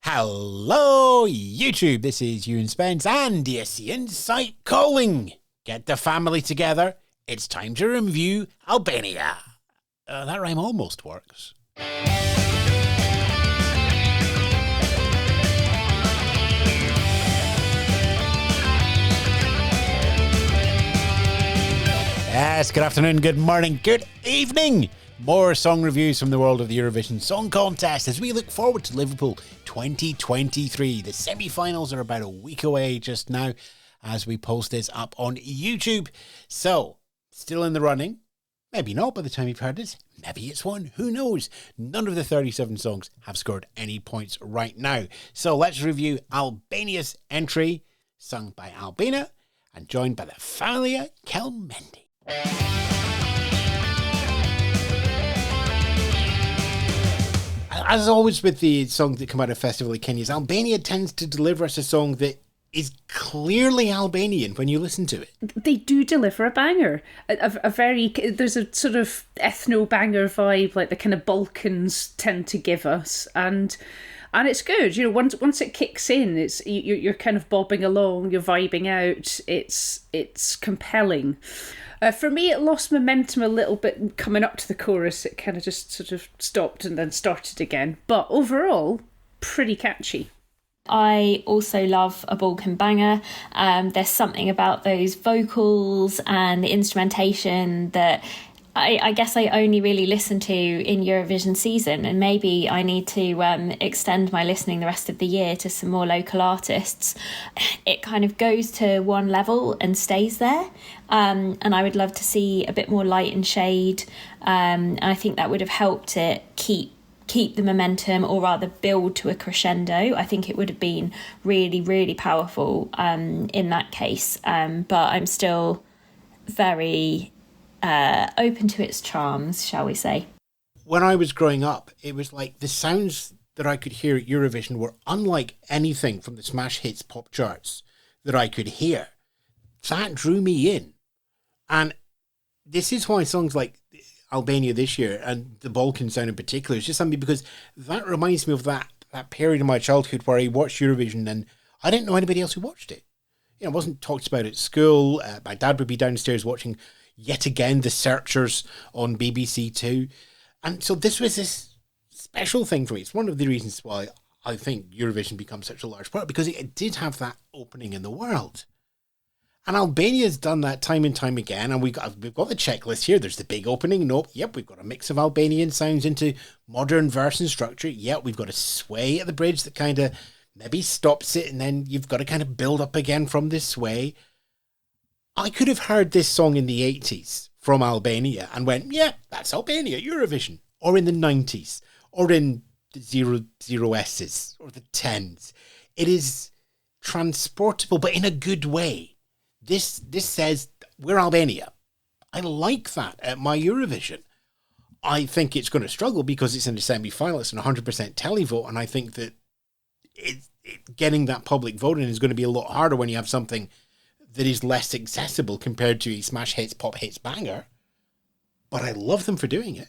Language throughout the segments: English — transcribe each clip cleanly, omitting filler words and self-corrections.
Hello, YouTube. This is Ewan Spence and ESC Insight calling. Get the family together. It's time to review Albania. That rhyme almost works. Yes, good afternoon, good morning, good evening. More song reviews from the world of the Eurovision Song Contest as we look forward to Liverpool 2023. The semi-finals are about a week away just now as we post this up on YouTube. So, still in the running. Maybe not by the time you've heard this. Maybe it's one. Who knows? None of the 37 songs have scored any points right now. So let's review Albania's entry, sung by Albina and joined by the Familja Kelmendi. As always with the songs that come out of Festival of Kenya's, Albania tends to deliver us a song that is clearly Albanian when you listen to it. They do deliver a banger. There's a sort of ethno-banger vibe like the kind of Balkans tend to give us. And it's good. You know, once it kicks in, you're kind of bobbing along, you're vibing out. It's compelling. For me, it lost momentum a little bit coming up to the chorus. It kind of just sort of stopped and then started again. But overall, pretty catchy. I also love a Balkan banger. There's something about those vocals and the instrumentation that I guess I only really listen to in Eurovision season, and maybe I need to extend my listening the rest of the year to some more local artists. It kind of goes to one level and stays there, and I would love to see a bit more light and shade, and I think that would have helped it keep the momentum, or rather build to a crescendo. I think it would have been really, really powerful in that case, but I'm still very open to its charms, shall we say. When I was growing up, it was like the sounds that I could hear at Eurovision were unlike anything from the smash hits pop charts that I could hear. That drew me in. And this is why songs like Albania this year and the Balkan sound in particular is just something, because that reminds me of that period in my childhood where I watched Eurovision and I didn't know anybody else who watched it. You know, it wasn't talked about at school. My dad would be downstairs watching yet again The Searchers on BBC Two. And so this was this special thing for me. It's one of the reasons why I think Eurovision becomes such a large part, because it did have that opening in the world. And Albania's done that time and time again, and we've got the checklist here. There's the big opening. Nope. Yep, we've got a mix of Albanian sounds into modern verse and structure. Yep, we've got a sway at the bridge that kind of maybe stops it, and then you've got to kind of build up again from this sway. I could have heard this song in the 80s from Albania and went, yeah, that's Albania, Eurovision. Or in the 90s, or in the 00S's, or the 10s. It is transportable, but in a good way. This says, we're Albania. I like that at my Eurovision. I think it's going to struggle because it's in the semi-final, it's an 100% televote, and I think that getting that public voting is going to be a lot harder when you have something that is less accessible compared to a smash hits, pop hits banger. But I love them for doing it.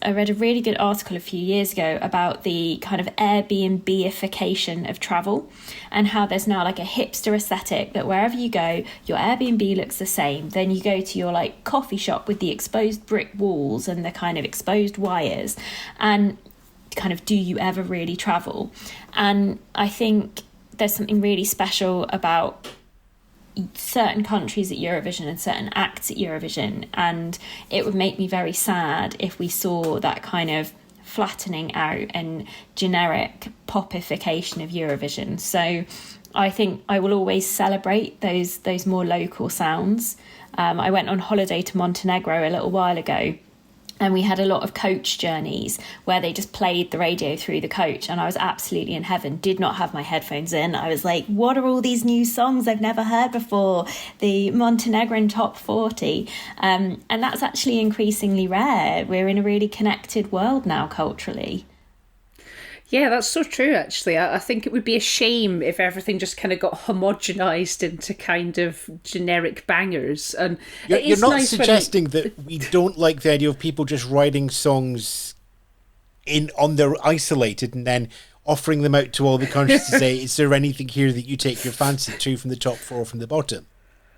I read a really good article a few years ago about the kind of Airbnb-ification of travel, and how there's now like a hipster aesthetic that wherever you go, your Airbnb looks the same. Then you go to your like coffee shop with the exposed brick walls and the kind of exposed wires, and kind of, do you ever really travel? And I think there's something really special about certain countries at Eurovision and certain acts at Eurovision, and it would make me very sad if we saw that kind of flattening out and generic popification of Eurovision. So I think I will always celebrate those more local sounds. I went on holiday to Montenegro a little while ago, and we had a lot of coach journeys where they just played the radio through the coach, and I was absolutely in heaven. Did not have my headphones in. I was like, what are all these new songs I've never heard before? The Montenegrin top 40. And that's actually increasingly rare. We're in a really connected world now culturally. Yeah, that's so true, actually. I think it would be a shame if everything just kind of got homogenised into kind of generic bangers. And you're not suggesting that we don't like the idea of people just writing songs on their isolated and then offering them out to all the countries to say, is there anything here that you take your fancy to from the top 4 from the bottom?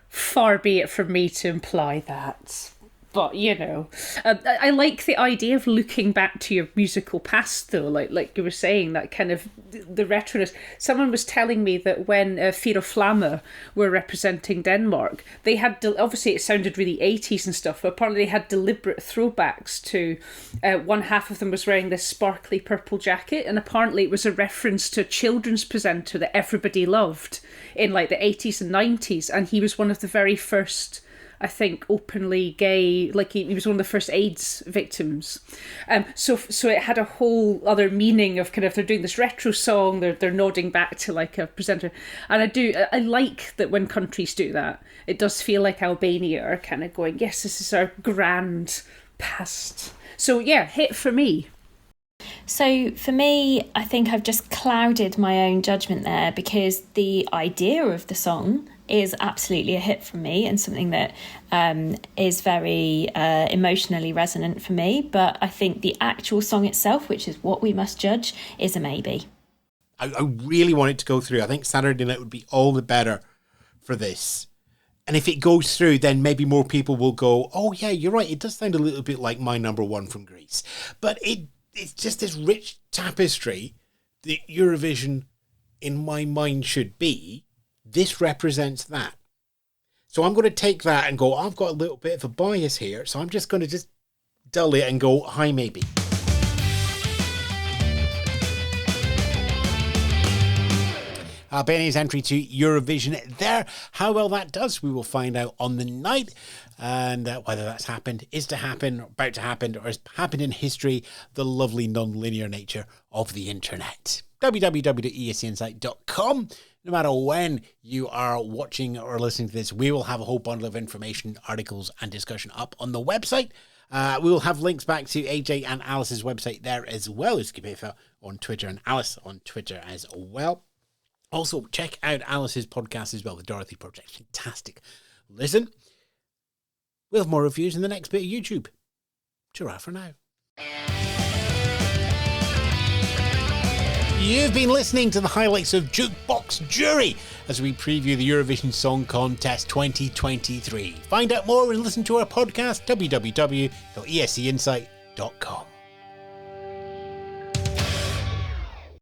Far be it from me to imply that. But, I like the idea of looking back to your musical past, though, like you were saying, that kind of the retroness. Someone was telling me that when Fira Flamme were representing Denmark, they had, obviously it sounded really 80s and stuff, but apparently they had deliberate throwbacks to, one half of them was wearing this sparkly purple jacket, and apparently it was a reference to a children's presenter that everybody loved in like the 80s and 90s, and he was one of the very first, I think, openly gay, like he was one of the first AIDS victims. So it had a whole other meaning of kind of, they're doing this retro song, they're nodding back to like a presenter. And I like that when countries do that. It does feel like Albania are kind of going, yes, this is our grand past. So yeah, hit for me. So for me, I think I've just clouded my own judgment there, because the idea of the song is absolutely a hit for me and something that is very emotionally resonant for me. But I think the actual song itself, which is what we must judge, is a maybe. I really want it to go through. I think Saturday Night would be all the better for this. And if it goes through, then maybe more people will go, oh yeah, you're right, it does sound a little bit like my number one from Greece. But it's just this rich tapestry that Eurovision, in my mind, should be. This represents that. So I'm going to take that and go, I've got a little bit of a bias here, so I'm just going to just dull it and go, hi, maybe. Albania's entry to Eurovision there. How well that does, we will find out on the night. And whether that's happened, is to happen, about to happen, or has happened in history, the lovely non-linear nature of the internet. www.escinsight.com. No matter when you are watching or listening to this, we will have a whole bundle of information, articles and discussion up on the website. We will have links back to AJ and Alice's website there, as well as Skipefa on Twitter and Alice on Twitter as well. Also, check out Alice's podcast as well, The Dorothy Project. Fantastic. Listen, we'll have more reviews in the next bit of YouTube. Ta-ra for now. You've been listening to the highlights of Jukebox Jury as we preview the Eurovision Song Contest 2023. Find out more and listen to our podcast, www.escinsight.com.